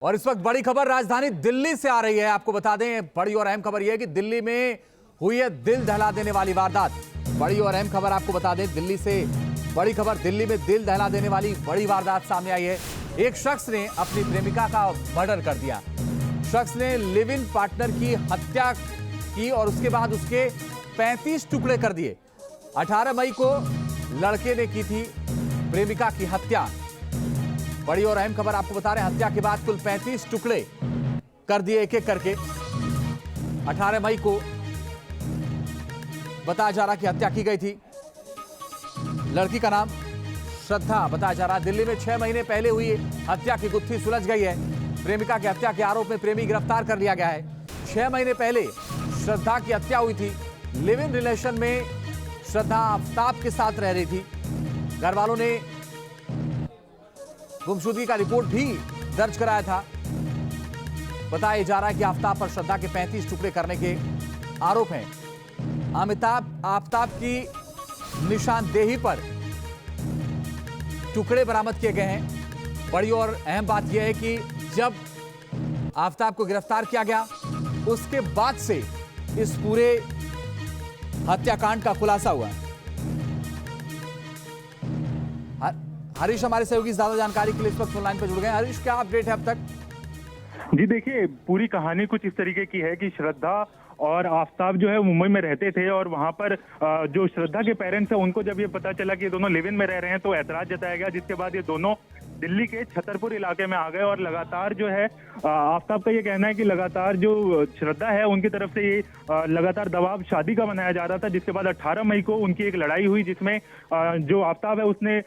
और इस वक्त बड़ी खबर राजधानी दिल्ली से आ रही है। आपको बता दें, बड़ी और अहम खबर यह है कि दिल्ली में हुई है दिल दहला देने वाली वारदात। बड़ी और अहम खबर आपको बता दें, दिल्ली से बड़ी खबर, दिल्ली में दिल दहला देने वाली बड़ी वारदात सामने आई है। एक शख्स ने अपनी प्रेमिका का मर्डर कर दिया। शख्स ने लिव इन पार्टनर की हत्या की और उसके बाद उसके 35 टुकड़े कर दिए। 18 मई को लड़के ने की थी प्रेमिका की हत्या। बड़ी और अहम खबर आपको बता रहे हैं, हत्या के बाद कुल 35 टुकड़े कर दिए एक एक करके। 18 मई को बताया जा रहा कि हत्या की गई थी। लड़की का नाम श्रद्धा बताया जा रहा है। दिल्ली में 6 महीने पहले हुई हत्या की गुत्थी सुलझ गई है। प्रेमिका की हत्या के आरोप में प्रेमी गिरफ्तार कर लिया गया है। 6 महीने पहले श्रद्धा की हत्या हुई थी। लिव इन रिलेशन में श्रद्धा आफ्ताब के साथ रह रही थी। घर वालों ने गुमशुदगी का रिपोर्ट भी दर्ज कराया था। बताया जा रहा है कि आफ्ताब पर श्रद्धा के 35 टुकड़े करने के आरोप हैं। आफ्ताब की निशानदेही पर टुकड़े बरामद किए गए हैं। बड़ी और अहम बात यह है कि जब आफ्ताब को गिरफ्तार किया गया उसके बाद से इस पूरे हत्याकांड का खुलासा हुआ। हरीश हमारे सहयोगी ज्यादा जानकारी के लिए इस वक्त ऑनलाइन पर जुड़ गए। हरीश, क्या अपडेट है अब तक? जी देखिए, पूरी कहानी कुछ इस तरीके की है कि श्रद्धा और आफ्ताब जो है मुंबई में रहते थे और वहां पर जो श्रद्धा के पेरेंट्स हैं उनको जब ये पता चला कि ये दोनों लिव इन में रह रहे हैं तो ऐतराज जताया गया, जिसके बाद ये दोनों दिल्ली के छतरपुर इलाके में आ गए। और लगातार जो है आफ्ताब का ये कहना है कि लगातार जो श्रद्धा है उनकी तरफ से ये लगातार दबाव शादी का बनाया जा रहा था, जिसके बाद 18 मई को उनकी एक लड़ाई हुई जिसमें जो आफ्ताब है उसने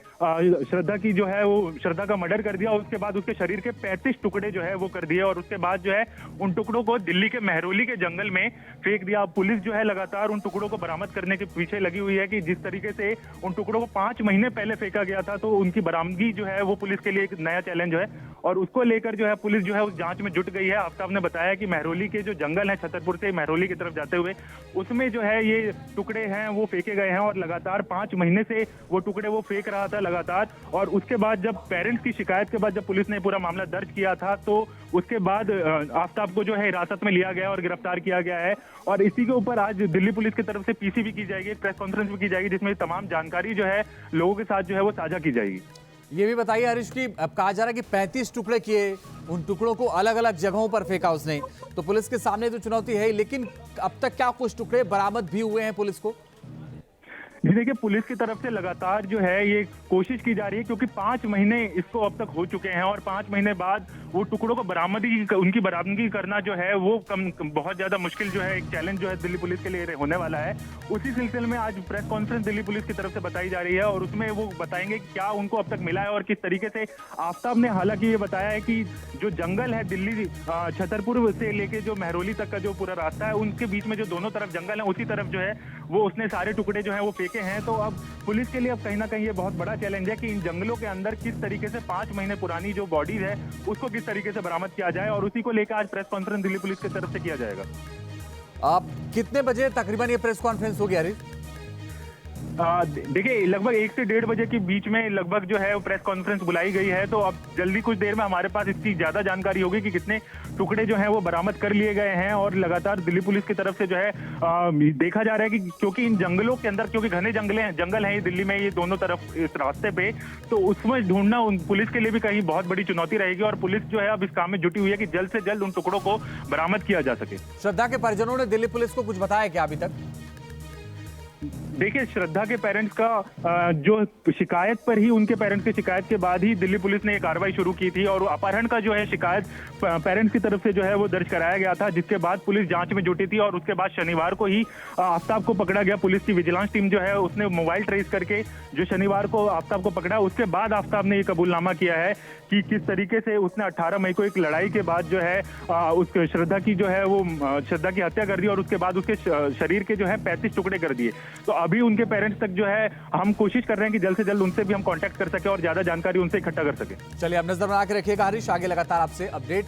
श्रद्धा की जो है वो श्रद्धा का मर्डर कर दिया। और उसके बाद उसके शरीर के 35 टुकड़े जो है वो कर दिए और उसके बाद जो है उन टुकड़ों को दिल्ली के मेहरौली के जंगल में फेंक दिया। पुलिस जो है लगातार उन टुकड़ों को बरामद करने के पीछे लगी हुई है कि जिस तरीके से उन टुकड़ों को 5 महीने पहले फेंका गया था, तो उनकी बरामदगी जो है वो पुलिस के लिए एक नया चैलेंज है और उसको लेकर जो है पुलिस जो है उस जांच में जुट गई है। आफ्ताब ने बताया कि मेहरौली के जो जंगल है छतरपुर से मेहरौली की तरफ जाते हुए उसमें जो है ये टुकड़े हैं वो फेंके गए हैं और लगातार 5 महीने से वो टुकड़े वो फेंक रहा था लगातार। और उसके बाद जब पेरेंट्स की शिकायत के बाद जब पुलिस ने पूरा मामला दर्ज किया था तो उसके बाद आफ्ताब को जो है हिरासत में लिया गया और गिरफ्तार किया गया है। और इसी के ऊपर आज दिल्ली पुलिस की तरफ से पीसी भी की जाएगी, एक प्रेस कॉन्फ्रेंस भी की जाएगी जिसमें तमाम जानकारी जो है लोगों के साथ जो है वो साझा की जाएगी। ये भी बताइए हरीश कि अब कहा जा रहा है कि 35 टुकड़े किए, उन टुकड़ों को अलग अलग जगहों पर फेंका उसने, तो पुलिस के सामने तो चुनौती है, लेकिन अब तक क्या कुछ टुकड़े बरामद भी हुए हैं पुलिस को? जी देखिए, पुलिस की तरफ से लगातार जो है ये कोशिश की जा रही है क्योंकि 5 महीने इसको अब तक हो चुके हैं और 5 महीने बाद वो टुकड़ों को उनकी बरामदगी करना जो है वो बहुत ज्यादा मुश्किल जो है, एक चैलेंज जो है दिल्ली पुलिस के लिए होने वाला है। उसी सिलसिले में आज प्रेस कॉन्फ्रेंस दिल्ली पुलिस की तरफ से बताई जा रही है और उसमें वो बताएंगे क्या उनको अब तक मिला है और किस तरीके से। आफ्ताब ने हालांकि ये बताया है कि जो जंगल है दिल्ली छतरपुर से लेके जो मेहरौली तक का जो पूरा रास्ता है उनके बीच में जो दोनों तरफ जंगल है उसी तरफ जो है वो उसने सारे टुकड़े जो है वो फेंके हैं। तो अब पुलिस के लिए अब कहीं ना कहीं ये बहुत बड़ा चैलेंज है कि इन जंगलों के अंदर किस तरीके से 5 महीने पुरानी जो बॉडीज है उसको किस तरीके से बरामद किया जाए और उसी को लेकर आज प्रेस कॉन्फ्रेंस दिल्ली पुलिस की तरफ से किया जाएगा। आप कितने बजे तकरीबन ये प्रेस कॉन्फ्रेंस होगी हरीश? देखिए, लगभग 1 से 1:30 बजे के बीच में लगभग जो है वो प्रेस कॉन्फ्रेंस बुलाई गई है। तो अब जल्दी कुछ देर में हमारे पास इसकी ज्यादा जानकारी होगी कि कितने टुकड़े जो हैं वो बरामद कर लिए गए हैं। और लगातार दिल्ली पुलिस की तरफ से जो है देखा जा रहा है कि क्योंकि इन जंगलों के अंदर, क्योंकि घने जंगल हैं दिल्ली में ये दोनों तरफ इस रास्ते पे, तो उसमें ढूंढना पुलिस के लिए भी कहीं बहुत बड़ी चुनौती रहेगी और पुलिस जो है अब इस काम में जुटी हुई है कि जल्द से जल्द उन टुकड़ों को बरामद किया जा सके। श्रद्धा के परिजनों ने दिल्ली पुलिस को कुछ बताया क्या अभी तक? देखिए, श्रद्धा के पेरेंट्स का जो शिकायत पर ही, उनके पेरेंट्स की शिकायत के बाद ही दिल्ली पुलिस ने ये कार्रवाई शुरू की थी और अपहरण का जो है शिकायत पेरेंट्स की तरफ से जो है वो दर्ज कराया गया था, जिसके बाद पुलिस जांच में जुटी थी। और उसके बाद शनिवार को ही आफ्ताब को पकड़ा गया। पुलिस की विजिलेंस टीम जो है उसने मोबाइल ट्रेस करके जो शनिवार को आफ्ताब को पकड़ा, उसके बाद आफ्ताब ने ये कबूलनामा किया है कि किस तरीके से उसने 18 मई को एक लड़ाई के बाद जो है उस श्रद्धा की जो है वो श्रद्धा की हत्या कर दी और उसके बाद उसके शरीर के जो है 35 टुकड़े कर दिए। तो अभी उनके पेरेंट्स तक जो है हम कोशिश कर रहे हैं कि जल्द से जल्द उनसे भी हम कांटेक्ट कर सके और ज्यादा जानकारी उनसे इकट्ठा कर सके। चलिए, अब नजर बना के रखिएगा हरीश, आगे लगातार आपसे अपडेट